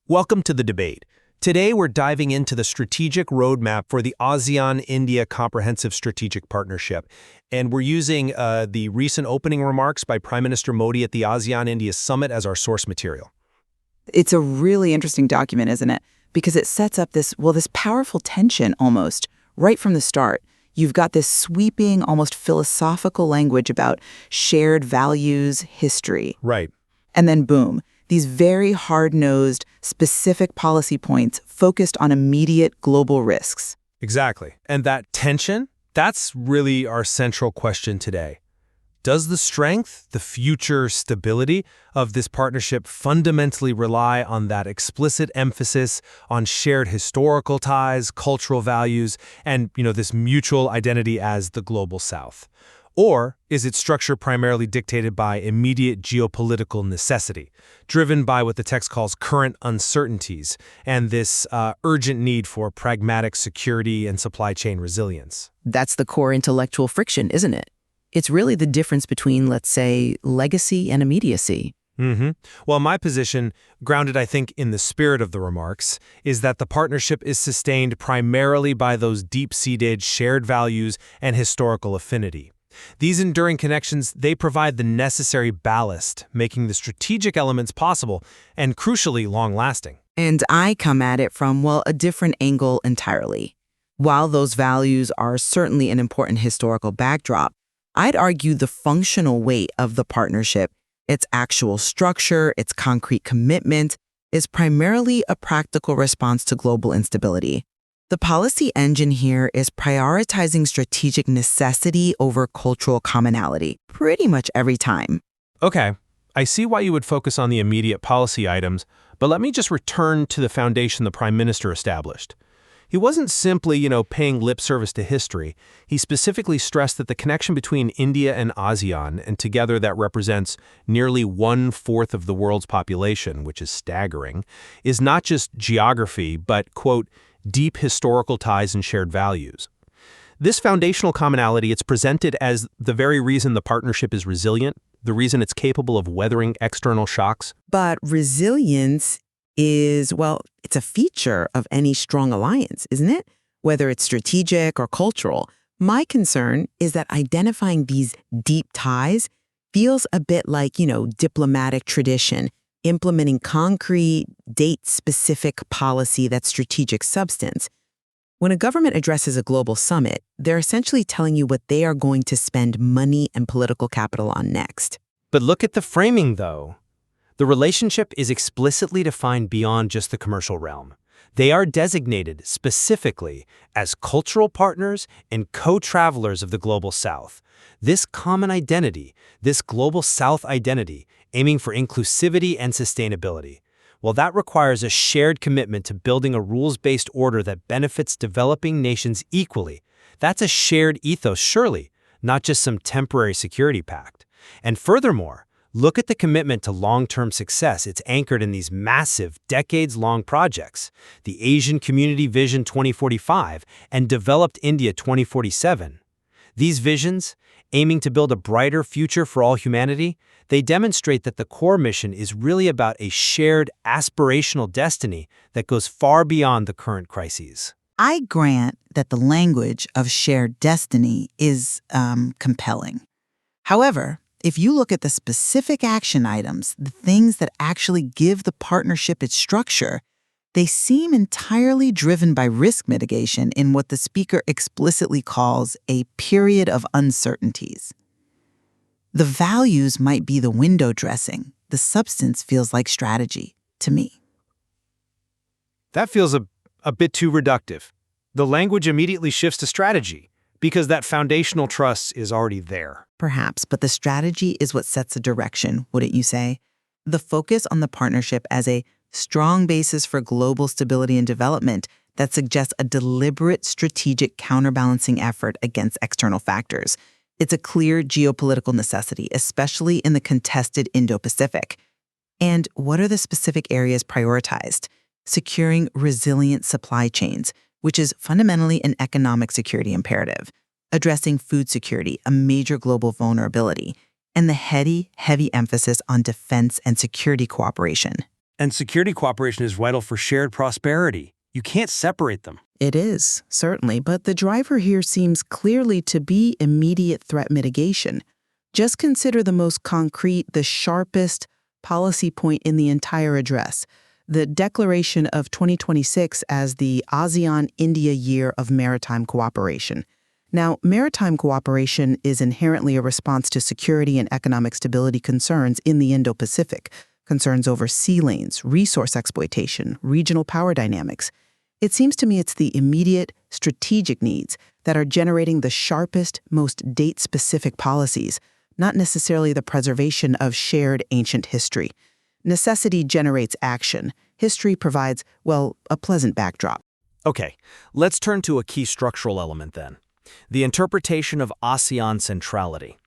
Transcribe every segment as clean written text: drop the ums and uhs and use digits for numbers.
Welcome to the debate. Today we're diving into the strategic roadmap for the ASEAN-India Comprehensive Strategic Partnership. And we're using the recent opening remarks by Prime Minister Modi at the ASEAN-India Summit as our source material. It's a really interesting document, isn't it? Because it sets up this powerful tension almost right from the start. You've got this sweeping, almost philosophical language about shared values, history. Right. And then boom, these very hard-nosed, specific policy points focused on immediate global risks. Exactly. And that tension, that's really our central question today. Does the strength, the future stability of this partnership fundamentally rely on that explicit emphasis on shared historical ties, cultural values, and, this mutual identity as the global South? Or is its structure primarily dictated by immediate geopolitical necessity, driven by what the text calls current uncertainties and this urgent need for pragmatic security and supply chain resilience? That's the core intellectual friction, isn't it? It's really the difference between, let's say, legacy and immediacy. Well, my position, grounded I think in the spirit of the remarks, is that the partnership is sustained primarily by those deep-seated shared values and historical affinity. These enduring connections, they provide the necessary ballast, making the strategic elements possible and, crucially, long-lasting. And I come at it from, a different angle entirely. While those values are certainly an important historical backdrop, I'd argue the functional weight of the partnership, its actual structure, its concrete commitment, is primarily a practical response to global instability. The policy engine here is prioritizing strategic necessity over cultural commonality, pretty much every time. Okay, I see why you would focus on the immediate policy items, but let me just return to the foundation the Prime Minister established. He wasn't simply, paying lip service to history. He specifically stressed that the connection between India and ASEAN, and together that represents nearly 1/4 of the world's population, which is staggering, is not just geography, but, quote, deep historical ties and shared values. This foundational commonality, it's presented as the very reason the partnership is resilient, the reason it's capable of weathering external shocks. But resilience is, it's a feature of any strong alliance, isn't it? Whether it's strategic or cultural. My concern is that identifying these deep ties feels a bit like, diplomatic tradition, implementing concrete, date-specific policy that's strategic substance. When a government addresses a global summit, they're essentially telling you what they are going to spend money and political capital on next. But look at the framing, though. The relationship is explicitly defined beyond just the commercial realm. They are designated specifically as cultural partners and co-travelers of the Global South. This common identity, this Global South identity, aiming for inclusivity and sustainability, well, that requires a shared commitment to building a rules-based order that benefits developing nations equally. That's a shared ethos, surely, not just some temporary security pact. And furthermore, look at the commitment to long-term success. It's anchored in these massive, decades-long projects, the Asian Community Vision 2045 and Developed India 2047. These visions, aiming to build a brighter future for all humanity, they demonstrate that the core mission is really about a shared aspirational destiny that goes far beyond the current crises. I grant that the language of shared destiny is compelling. However, if you look at the specific action items, the things that actually give the partnership its structure, they seem entirely driven by risk mitigation in what the speaker explicitly calls a period of uncertainties. The values might be the window dressing. The substance feels like strategy to me. That feels a bit too reductive. The language immediately shifts to strategy because that foundational trust is already there. Perhaps, but the strategy is what sets a direction, wouldn't you say? The focus on the partnership as a strong basis for global stability and development that suggests a deliberate strategic counterbalancing effort against external factors. It's a clear geopolitical necessity, especially in the contested Indo-Pacific. And what are the specific areas prioritized? Securing resilient supply chains, which is fundamentally an economic security imperative, addressing food security, a major global vulnerability, and the heavy emphasis on defense and security cooperation. And security cooperation is vital for shared prosperity. You can't separate them. It is, certainly, but the driver here seems clearly to be immediate threat mitigation. Just consider the most concrete, the sharpest policy point in the entire address, the declaration of 2026 as the ASEAN-India Year of Maritime Cooperation. Now, maritime cooperation is inherently a response to security and economic stability concerns in the Indo-Pacific, concerns over sea lanes, resource exploitation, regional power dynamics. It seems to me it's the immediate strategic needs that are generating the sharpest, most date-specific policies, not necessarily the preservation of shared ancient history. Necessity generates action. History provides, well, a pleasant backdrop. Okay, let's turn to a key structural element then. The interpretation of ASEAN centrality.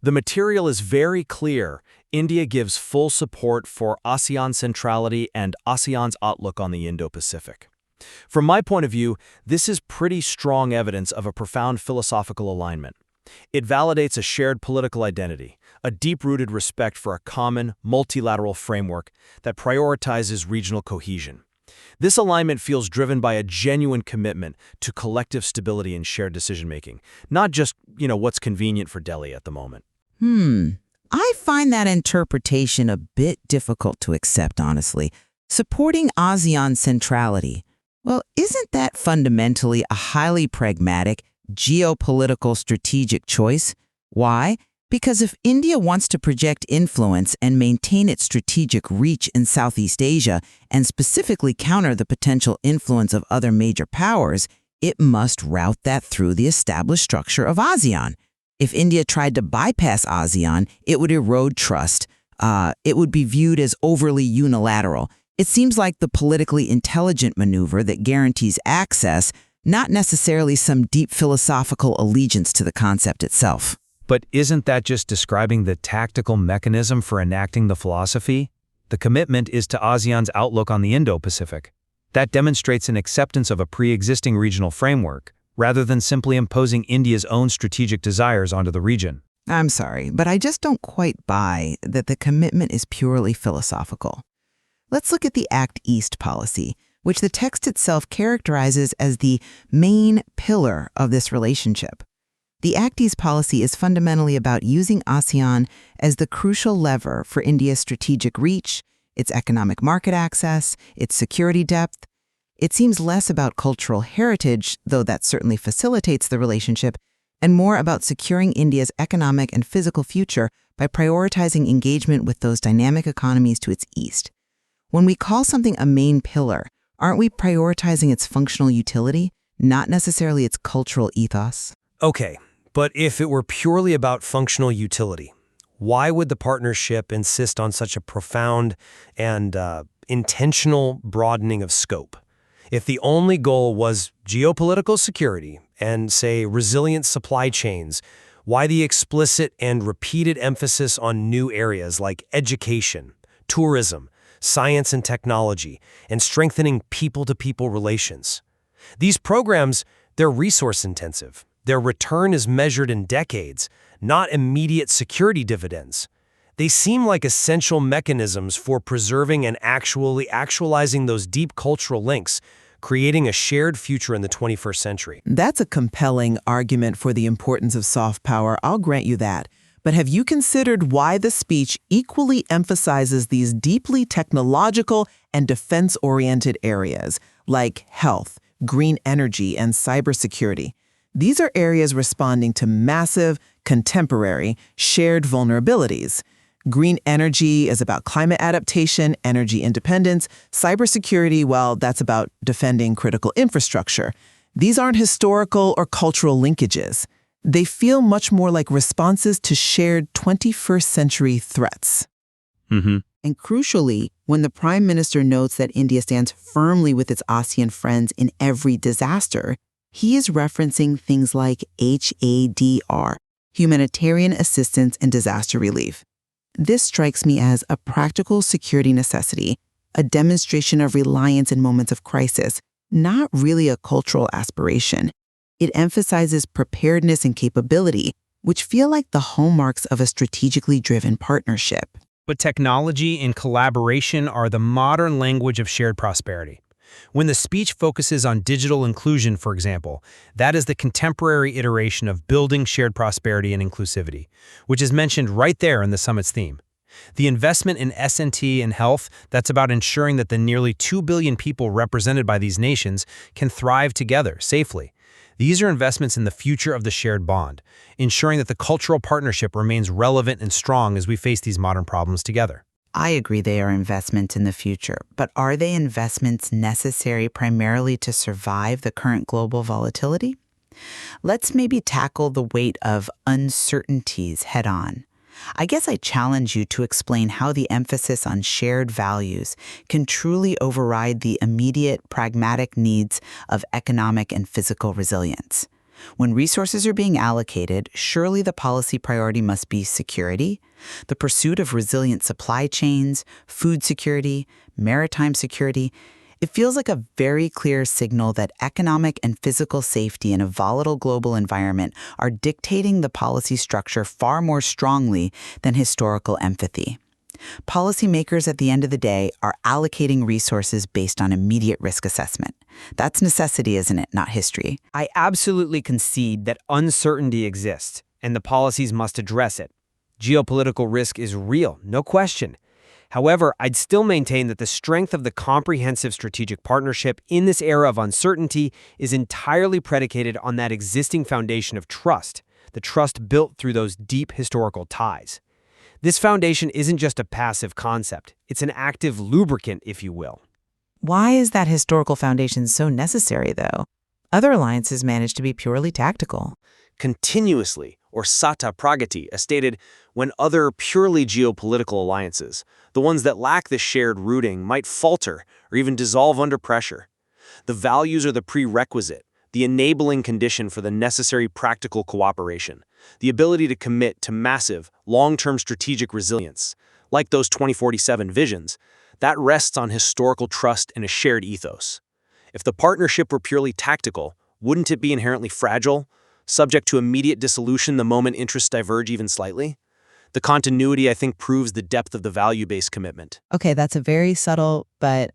The material is very clear. India gives full support for ASEAN centrality and ASEAN's outlook on the Indo-Pacific. From my point of view, this is pretty strong evidence of a profound philosophical alignment. It validates a shared political identity, a deep-rooted respect for a common, multilateral framework that prioritizes regional cohesion. This alignment feels driven by a genuine commitment to collective stability and shared decision-making, not just, what's convenient for Delhi at the moment. I find that interpretation a bit difficult to accept, honestly. Supporting ASEAN centrality, well, isn't that fundamentally a highly pragmatic, geopolitical strategic choice? Why? Because if India wants to project influence and maintain its strategic reach in Southeast Asia and specifically counter the potential influence of other major powers, it must route that through the established structure of ASEAN. If India tried to bypass ASEAN, it would erode trust. It would be viewed as overly unilateral. It seems like the politically intelligent maneuver that guarantees access, not necessarily some deep philosophical allegiance to the concept itself. But isn't that just describing the tactical mechanism for enacting the philosophy? The commitment is to ASEAN's outlook on the Indo-Pacific. That demonstrates an acceptance of a pre-existing regional framework, rather than simply imposing India's own strategic desires onto the region. I'm sorry, but I just don't quite buy that the commitment is purely philosophical. Let's look at the Act East policy, which the text itself characterizes as the main pillar of this relationship. The Act East policy is fundamentally about using ASEAN as the crucial lever for India's strategic reach, its economic market access, its security depth. It seems less about cultural heritage, though that certainly facilitates the relationship, and more about securing India's economic and physical future by prioritizing engagement with those dynamic economies to its east. When we call something a main pillar, aren't we prioritizing its functional utility, not necessarily its cultural ethos? Okay, but if it were purely about functional utility, why would the partnership insist on such a profound and intentional broadening of scope? If the only goal was geopolitical security and, say, resilient supply chains, why the explicit and repeated emphasis on new areas like education, tourism, science and technology, and strengthening people-to-people relations? These programs, they're resource-intensive. Their return is measured in decades, not immediate security dividends. They seem like essential mechanisms for preserving and actualizing those deep cultural links, creating a shared future in the 21st century. That's a compelling argument for the importance of soft power. I'll grant you that. But have you considered why the speech equally emphasizes these deeply technological and defense-oriented areas like health, green energy, and cybersecurity? These are areas responding to massive, contemporary, shared vulnerabilities. Green energy is about climate adaptation, energy independence. Cybersecurity, well, that's about defending critical infrastructure. These aren't historical or cultural linkages. They feel much more like responses to shared 21st century threats. And crucially, when the Prime Minister notes that India stands firmly with its ASEAN friends in every disaster, he is referencing things like HADR, humanitarian assistance and disaster relief. This strikes me as a practical security necessity, a demonstration of reliance in moments of crisis, not really a cultural aspiration. It emphasizes preparedness and capability, which feel like the hallmarks of a strategically driven partnership. but technology and collaboration are the modern language of shared prosperity. When the speech focuses on digital inclusion, for example, that is the contemporary iteration of building shared prosperity and inclusivity, which is mentioned right there in the summit's theme. The investment in S&T and health, that's about ensuring that the nearly 2 billion people represented by these nations can thrive together safely. These are investments in the future of the shared bond, ensuring that the cultural partnership remains relevant and strong as we face these modern problems together. I agree they are investments in the future, but are they investments necessary primarily to survive the current global volatility? Let's maybe tackle the weight of uncertainties head on. I guess I challenge you to explain how the emphasis on shared values can truly override the immediate pragmatic needs of economic and physical resilience. When resources are being allocated, surely the policy priority must be security, the pursuit of resilient supply chains, food security, maritime security. It feels like a very clear signal that economic and physical safety in a volatile global environment are dictating the policy structure far more strongly than historical empathy. Policymakers at the end of the day are allocating resources based on immediate risk assessment. That's necessity, isn't it, not history? I absolutely concede that uncertainty exists, and the policies must address it. Geopolitical risk is real, no question. However, I'd still maintain that the strength of the comprehensive strategic partnership in this era of uncertainty is entirely predicated on that existing foundation of trust, the trust built through those deep historical ties. This foundation isn't just a passive concept, it's an active lubricant, if you will. Why is that historical foundation so necessary, though? Other alliances manage to be purely tactical. Continuously, or sata pragati, as stated, when other purely geopolitical alliances, the ones that lack this shared rooting, might falter or even dissolve under pressure. The values are the prerequisite, the enabling condition for the necessary practical cooperation, the ability to commit to massive, long-term strategic resilience, like those 2047 visions, that rests on historical trust and a shared ethos. If the partnership were purely tactical, wouldn't it be inherently fragile, subject to immediate dissolution the moment interests diverge even slightly? The continuity, I think, proves the depth of the value-based commitment. Okay, that's a very subtle but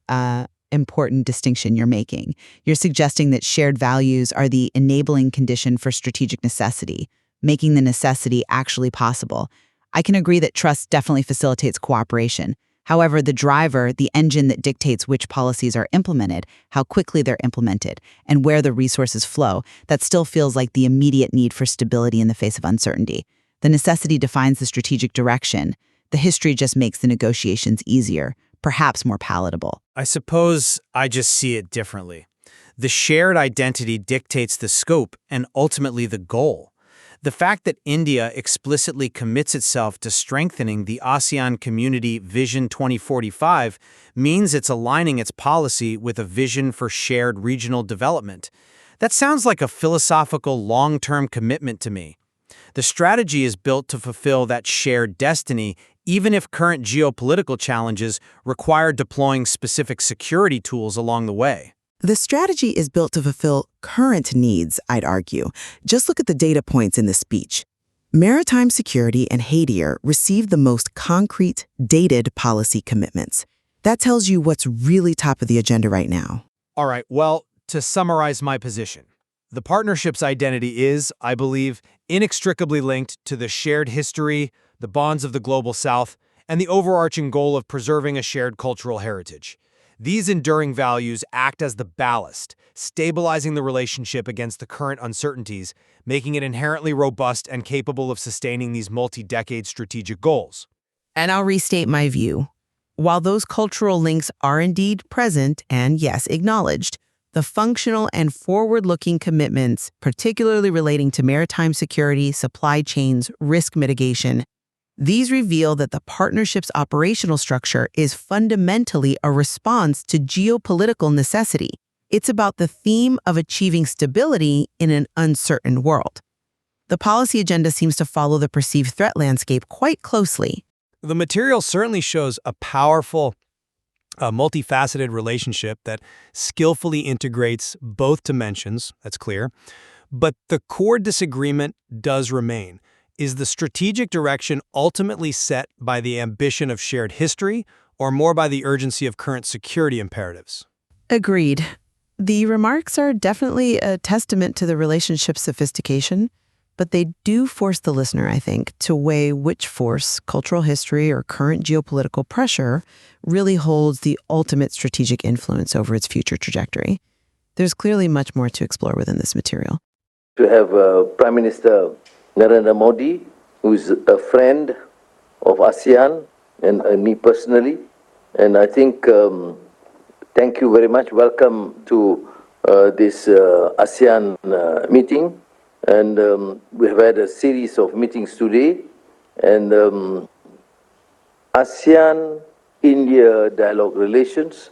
important distinction you're making. You're suggesting that shared values are the enabling condition for strategic necessity, making the necessity actually possible. I can agree that trust definitely facilitates cooperation. However, the driver, the engine that dictates which policies are implemented, how quickly they're implemented, and where the resources flow, that still feels like the immediate need for stability in the face of uncertainty. The necessity defines the strategic direction. The history just makes the negotiations easier, perhaps more palatable. I suppose I just see it differently. The shared identity dictates the scope and ultimately the goal. The fact that India explicitly commits itself to strengthening the ASEAN Community Vision 2045 means it's aligning its policy with a vision for shared regional development. That sounds like a philosophical long-term commitment to me. The strategy is built to fulfill that shared destiny, even if current geopolitical challenges require deploying specific security tools along the way. The strategy is built to fulfill current needs, I'd argue. Just look at the data points in the speech. Maritime security and Haiti received the most concrete, dated policy commitments. That tells you what's really top of the agenda right now. All right, well, to summarize my position, the partnership's identity is, I believe, inextricably linked to the shared history, the bonds of the global South, and the overarching goal of preserving a shared cultural heritage. These enduring values act as the ballast, stabilizing the relationship against the current uncertainties, making it inherently robust and capable of sustaining these multi-decade strategic goals. And I'll restate my view. While those cultural links are indeed present and, yes, acknowledged, the functional and forward-looking commitments, particularly relating to maritime security, supply chains, risk mitigation, these reveal that the partnership's operational structure is fundamentally a response to geopolitical necessity. It's about the theme of achieving stability in an uncertain world. The policy agenda seems to follow the perceived threat landscape quite closely. The material certainly shows a powerful, multifaceted relationship that skillfully integrates both dimensions, that's clear. But the core disagreement does remain. Is the strategic direction ultimately set by the ambition of shared history or more by the urgency of current security imperatives? Agreed. The remarks are definitely a testament to the relationship's sophistication, but they do force the listener, I think, to weigh which force, cultural history, or current geopolitical pressure really holds the ultimate strategic influence over its future trajectory. There's clearly much more to explore within this material. To have Prime Minister Narendra Modi, who is a friend of ASEAN and me personally, and I think thank you very much. Welcome to this ASEAN meeting. And we have had a series of meetings today. And ASEAN-India dialogue relations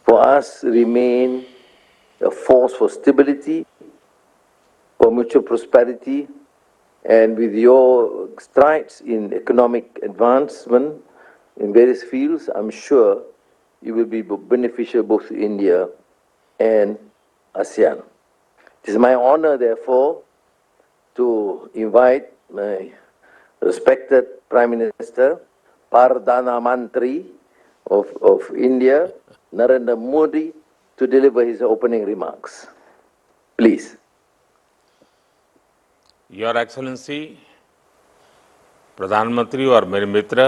for us remain a force for stability, for mutual prosperity, and with your strides in economic advancement in various fields, I'm sure you will be beneficial both to India and ASEAN. It is my honor, therefore, to invite my respected Prime Minister, Perdana Mantri of India, Narendra Modi, to deliver his opening remarks. Please. Your Excellency, प्रधानमंत्री और मेरे मित्र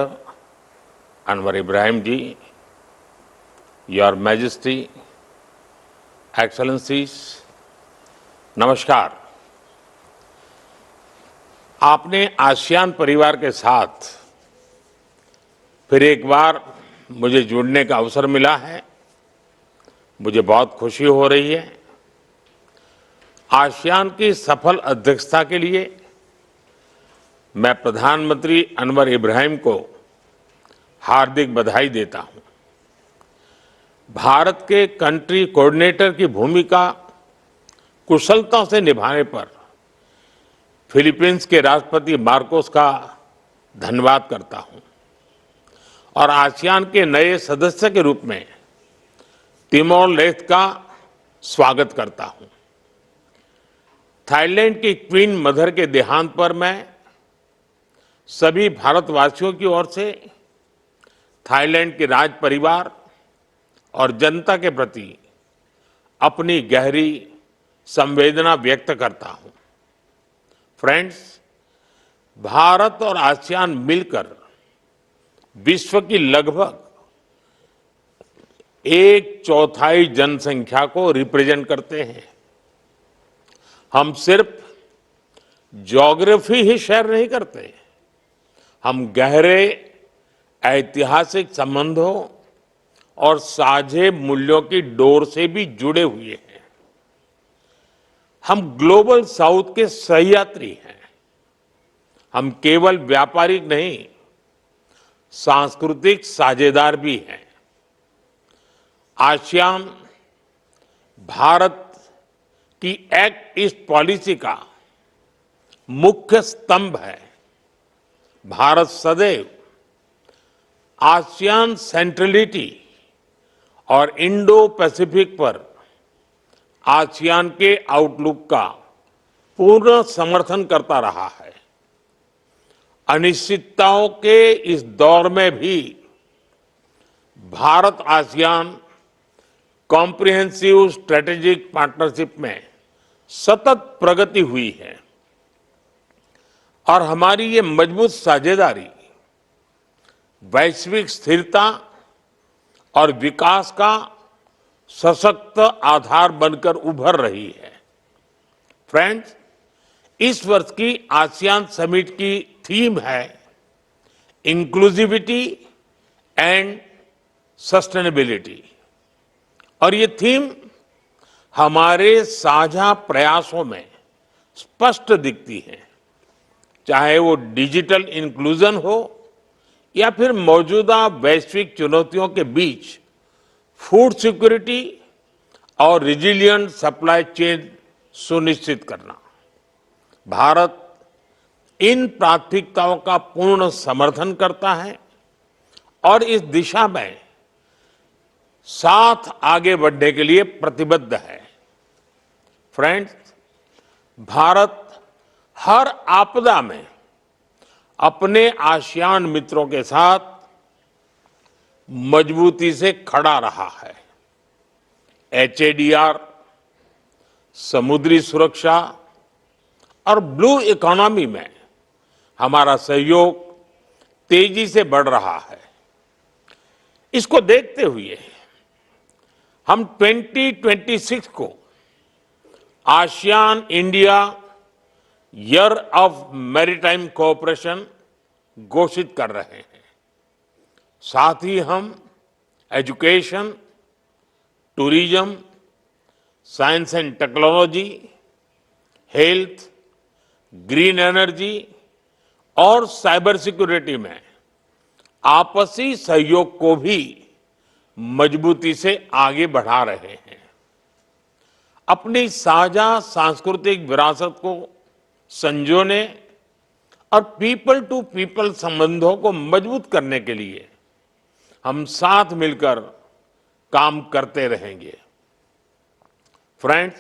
अनवर इब्राहिम जी, Your Majesty, Excellencies, नमस्कार। आपने ASEAN परिवार के साथ फिर एक बार मुझे जुड़ने का अवसर मिला है। मुझे बहुत खुशी हो रही है। आसियान की सफल अध्यक्षता के लिए मैं प्रधानमंत्री अनवर इब्राहिम को हार्दिक बधाई देता हूं। भारत के कंट्री कोऑर्डिनेटर की भूमिका कुशलता से निभाने पर फिलीपींस के राष्ट्रपति मार्कोस का धन्यवाद करता हूं और आसियान के नए सदस्य के रूप में तिमोर लेस्ते का स्वागत करता हूं। थाईलैंड की क्वीन मदर के देहांत पर मैं सभी भारतवासियों की ओर से थाईलैंड के राज परिवार और जनता के प्रति अपनी गहरी संवेदना व्यक्त करता हूं। फ्रेंड्स, भारत और आसियान मिलकर विश्व की लगभग 1/4 जनसंख्या को रिप्रेजेंट करते हैं। हम सिर्फ ज्योग्राफी ही शेयर नहीं करते, हम गहरे ऐतिहासिक संबंधों और साझे मूल्यों की डोर से भी जुड़े हुए हैं। हम ग्लोबल साउथ के सहयात्री हैं। हम केवल व्यापारिक नहीं, सांस्कृतिक साझेदार भी हैं। आसियान भारत की एक्ट ईस्ट पॉलिसी का मुख्य स्तंभ है। भारत सदैव आसियान सेंट्रलिटी और इंडो पैसिफिक पर आसियान के आउटलुक का पूर्ण समर्थन करता रहा है। अनिश्चितताओं के इस दौर में भी Bharat ASEAN comprehensive strategic partnership में सतत प्रगति हुई है और हमारी ये मजबूत साझेदारी वैश्विक स्थिरता और विकास का सशक्त आधार बनकर उभर रही है। फ्रेंड्स, इस वर्ष की आसियान समिट की थीम है इंक्लूसिविटी एंड सस्टेनेबिलिटी और ये थीम हमारे साझा प्रयासों में स्पष्ट दिखती है, चाहे वो डिजिटल इंक्लूजन हो या फिर मौजूदा वैश्विक चुनौतियों के बीच फूड सिक्योरिटी और रिजिलिएंट सप्लाई चेन सुनिश्चित करना। भारत इन प्राथमिकताओं का पूर्ण समर्थन करता है और इस दिशा में साथ आगे बढ़ने के लिए प्रतिबद्ध है। फ्रेंड्स, भारत हर आपदा में अपने आसियान मित्रों के साथ मजबूती से खड़ा रहा है। एचएडीआर, समुद्री सुरक्षा और ब्लू इकोनॉमी में हमारा सहयोग तेजी से बढ़ रहा है। इसको देखते हुए हम 2026 को ASEAN India year of maritime cooperation घोषित कर रहे हैं। साथ ही हम education, tourism, science and technology, health, green energy और साइबर सिक्योरिटी में आपसी सहयोग को भी मजबूती से आगे बढ़ा रहे हैं। अपनी साझा सांस्कृतिक विरासत को संजोने और पीपल टू पीपल संबंधों को मजबूत करने के लिए हम साथ मिलकर काम करते रहेंगे। फ्रेंड्स,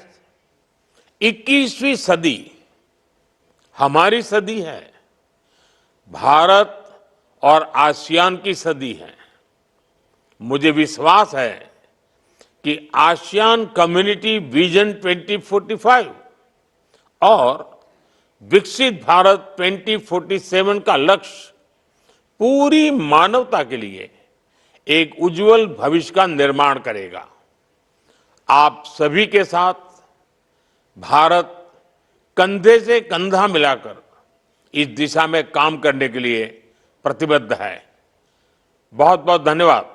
21वीं सदी हमारी सदी है, भारत और आसियान की सदी है। मुझे विश्वास है कि आसियान कम्युनिटी विजन 2045 और विकसित भारत 2047 का लक्ष्य पूरी मानवता के लिए एक उज्जवल भविष्य का निर्माण करेगा। आप सभी के साथ भारत कंधे से कंधा मिलाकर इस दिशा में काम करने के लिए प्रतिबद्ध है। बहुत बहुत धन्यवाद।